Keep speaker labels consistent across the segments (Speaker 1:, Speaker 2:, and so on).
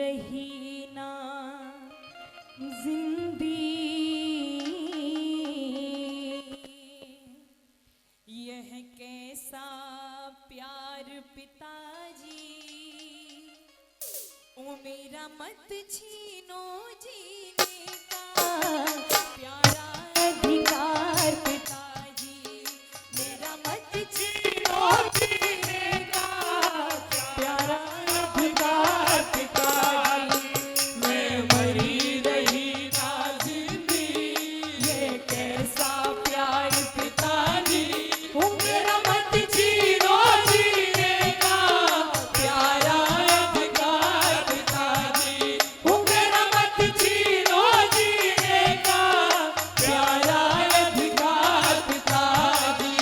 Speaker 1: रही ना जिंदगी, यह कैसा प्यार पिताजी, ओ मेरा मत छीनो जीने का प्यारा अधिकार पिताजी, मेरा मत छीनो जीने का प्यारा अधिकार पिताजी, मैं मरी रही ना जिंदगी, ये कैसा प्यार पिताजी, ओ मेरा मत छीनो जीने का प्यारा अधिकार पिताजी, ओ मेरा मत छीनो जीने का प्यारा अधिकार पिताजी।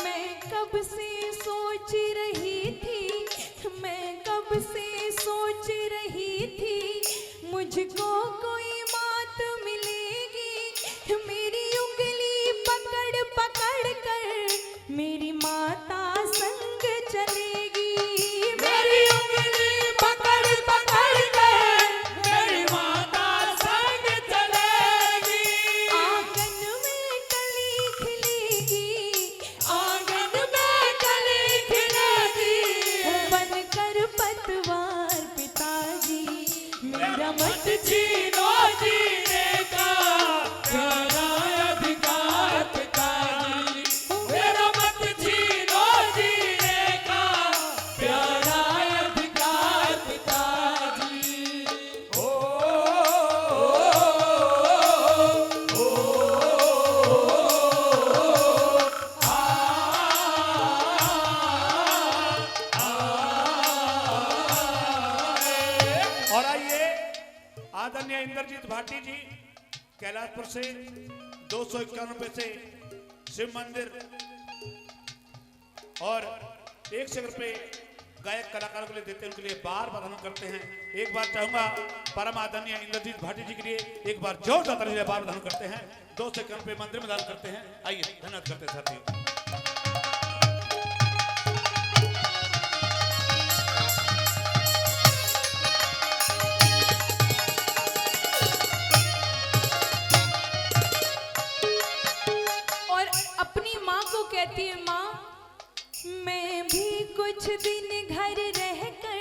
Speaker 1: मैं कब से सोच रही थी, मैं कब से सोच रही थी, मुझको कोई मात मिलेगी, मेरी उंगली पकड़ पकड़ कर मेरी माता संग चलेगी, मेरी उंगली पकड़ पकड़ कर मेरी माता संग चलेगी, आंगन में कली खिलेगी, आंगन में कली खिलेगी, बनकर पतवार पिताजी, मेरा मत छीनो जीने का प्यारा अधिकार पिताजी, मेरा मत छीनो जीने का प्यारा अधिकार पिताजी। ओ,
Speaker 2: और आइए आदरणीय इंद्रजीत भाटी जी कैलाशपुर से 251 रुपए से शिव मंदिर और 1 रुपए गायक कलाकारों के लिए देते हैं, उनके लिए बार बार हम करते हैं। एक बार चाहूंगा परम आदरणीय इंद्रजीत भाटी जी के लिए एक बार जोरदार ताली से बार दान करते हैं। 251 रुपए मंदिर में दान करते हैं। आइए धन्यवाद करते हैं साथियों।
Speaker 1: और अपनी माँ को कहती है, माँ मैं भी कुछ दिन घर रहकर,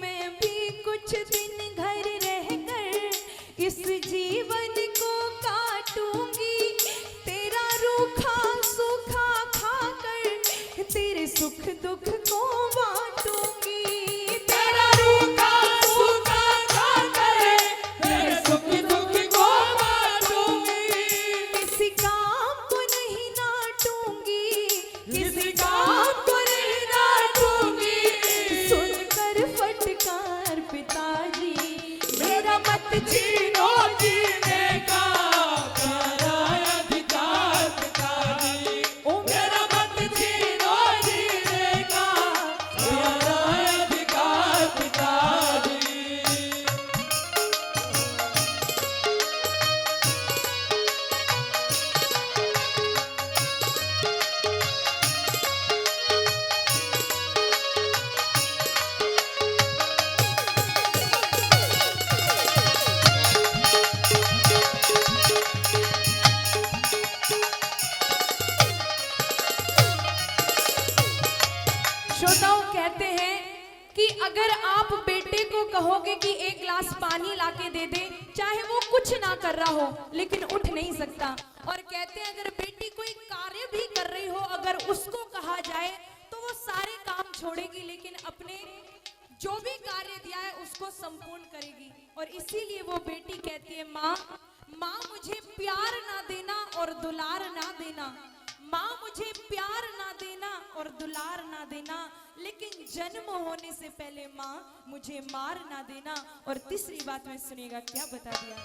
Speaker 1: मैं भी कुछ दिन घर रहकर इस जीवन को काटूंगी, तेरा रूखा सूखा खाकर तेरे सुख दुख को बांटूंगी, तेरा रूखा सूखा खाकर तेरे सुख दुख को बांटूंगी, किसी काम को नहीं डांटूंगी, किसी काम को नहीं डांटूंगी, सुनकर फटकार पिताजी, मेरा मत छीनो जीने का प्यारा अधिकार पिताजी, ओ मेरा मत छीनो जीने का प्यारा अधिकार पिताजी। श्रोताओं कहते हैं कि अगर आप बेटे को कहोगे कि एक गिलास पानी लाके दे दे, चाहे वो कुछ ना कर रहा हो लेकिन उठ नहीं सकता। और कहते हैं अगर बेटी कोई कार्य भी कर रही हो, अगर उसको कहा जाए तो वो सारे काम छोड़ेगी, लेकिन अपने जो भी कार्य दिया है उसको संपूर्ण करेगी। और इसीलिए वो बेटी कहती है, माँ माँ मुझे प्यार ना देना और दुलार ना देना, माँ मुझे प्यार ना देना और दुलार ना देना, लेकिन जन्म होने से पहले माँ मुझे मार ना देना। और तीसरी बात में सुनिएगा क्या बता दिया।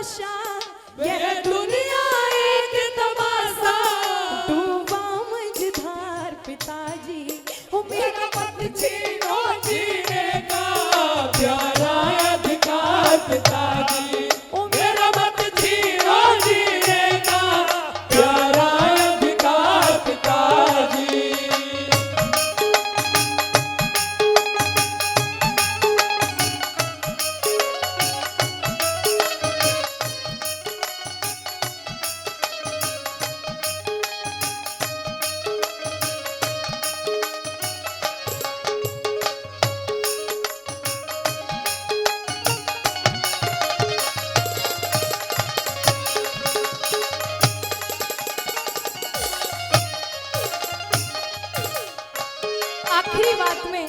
Speaker 1: तमाशा, यह दुनिया एक तमाशा, डूबा मझधार पिताजी, ओ मेरा मत छीनो जीने का
Speaker 3: प्यारा अधिकार पिताजी,
Speaker 1: ओ
Speaker 3: मेरा मत छीनो जीने का प्यारा अधिकार पिताजी।
Speaker 1: आखिरी बात में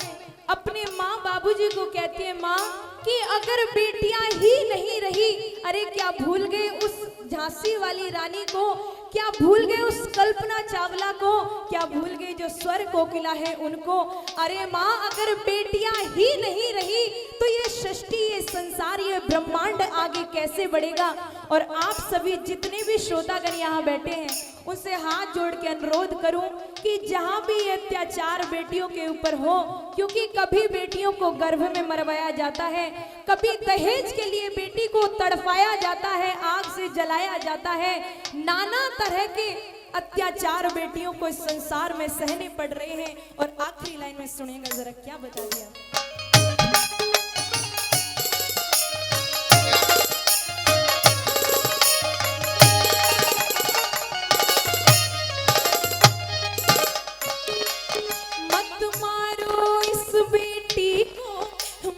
Speaker 1: अपने माँ बाबूजी को कहती है, माँ कि अगर बेटियां ही नहीं रही, अरे क्या भूल गए उस झांसी वाली रानी को, क्या भूल गए उस कल्पना चावला को, क्या भूल गए जो स्वर कोकिला है उनको। अरे माँ अगर बेटियां ही नहीं रही तो ये सृष्टि, ये संसार, ये ब्रह्मांड आगे कैसे बढ़ेगा। और आप सभी जितने भी श्रोतागण यहाँ बैठे हैं उनसे हाथ जोड़ के अनुरोध करूं कि जहां भी ये अत्याचार बेटियों के ऊपर हो, क्योंकि कभी बेटियों को गर्भ में मरवाया जाता है, कभी दहेज के लिए बेटी को तड़पाया जाता है, आग से जलाया जाता है, नाना तरह के अत्याचार बेटियों को इस संसार में सहने पड़ रहे हैं। और आखिरी लाइन में सुनेगा जरा क्या बता दिया।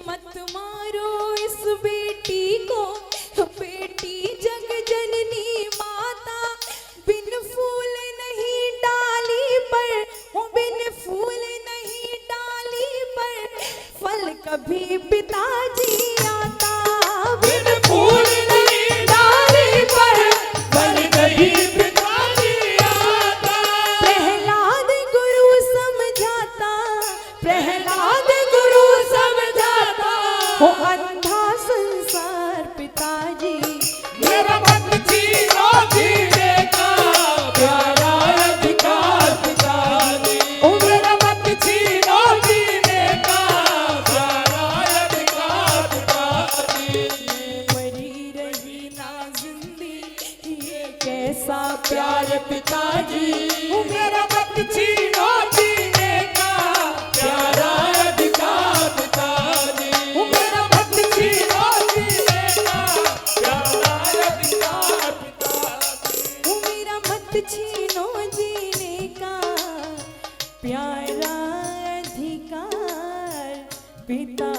Speaker 1: मत मारो इस बेटी को, बेटी जग जननी माता, बिन फूल नहीं डाली पर, बिन फूल नहीं डाली पर, फल कभी पिताजी आता,
Speaker 3: बिन फूल नहीं डाली पर फल कभी पिताजी आता।
Speaker 1: प्रहलाद गुरु समझाता, प्रहलाद गुरु समझाता, हो अंधा संसार पिताजी,
Speaker 3: मेरा मत छीनो जीने का प्यारा अधिकार पिताजी,
Speaker 1: ओ
Speaker 3: मेरा मत छीनो जीने का प्यारा अधिकार पिताजी।
Speaker 1: मरी रही ना जिंदगी ये कैसा
Speaker 3: प्यार पिताजी, मेरा मत छीनो जीने का प्यारा अधिकार पिताजी, मेरा मत छीनो जीने का प्यारा अधिकार पिताजी।
Speaker 1: ओ मेरा मत छीनो जीने का प्यारा अधिकार पिता।